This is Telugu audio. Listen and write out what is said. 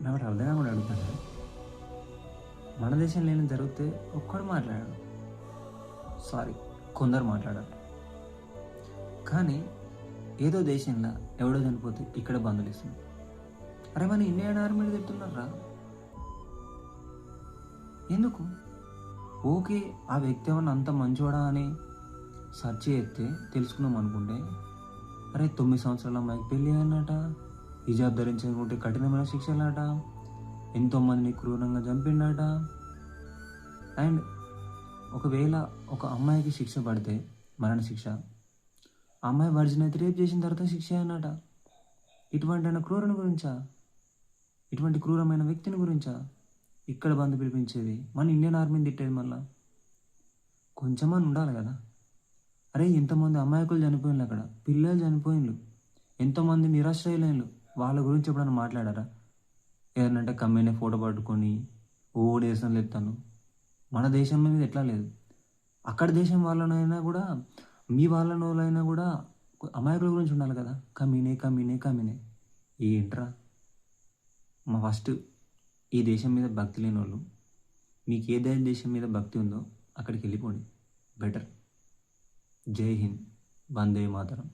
నాకు అర్థం కూడా అడుగుతాను. మన దేశంలో ఏమైనా జరిగితే ఒక్కడు మాట్లాడాడు, సారీ కొందరు మాట్లాడారు. కానీ ఏదో దేశంలో ఎవడో చనిపోతే ఇక్కడ బంధులు ఇస్తున్నారు. అరే మన ఇండియన్ ఆర్మీలు తిడుతున్నారా ఎందుకు? ఓకే, ఆ వ్యక్తి ఏమన్నా అంత మంచోడా అని సెర్చ్ చేస్తే తెలుసుకున్నాం అనుకుంటే, అరే 9 సంవత్సరాల అమ్మాయికి పెళ్ళి అన్నట, హిజాబ్ ధరించకుంటే కఠినమైన శిక్షలట, ఎంతోమందిని క్రూరంగా చంపిండట. అండ్ ఒకవేళ ఒక అమ్మాయికి శిక్ష పడితే మరణ శిక్ష, ఆ అమ్మాయి వర్జిన్ అయితే రేప్ చేసిన తర్వాత శిక్ష అన్నట. ఇటువంటి క్రూరుని గురించా, ఇటువంటి క్రూరమైన వ్యక్తిని గురించా ఇక్కడ బంధు పిలిపించేది, మన ఇండియన్ ఆర్మీని తిట్టేది? మళ్ళా కొంచెమని ఉండాలి కదా. అరే ఎంతమంది అమాయకులు చనిపోయినారు, అక్కడ పిల్లలు చనిపోయినలు, ఎంతోమంది నిరాశ్రయులైనలు, వాళ్ళ గురించి ఎప్పుడైనా మాట్లాడారా? ఏదన్నంటే కమ్మినే ఫోటో పట్టుకొని ఓడేసలు ఎత్తాను. మన దేశం మీద ఎట్లా లేదు, అక్కడ దేశం వాళ్ళనైనా కూడా, మీ వాళ్ళనైనా కూడా అమాయకుల గురించి ఉండాలి కదా. కమ్మినే కమ్మినే కమ్మినే ఏంట్రా? మా ఫస్ట్ ఈ దేశం మీద భక్తి లేని వాళ్ళు, మీకు ఏ దేశం మీద భక్తి ఉందో అక్కడికి వెళ్ళిపోండి, బెటర్. జై హింద్, వందే మాతరం.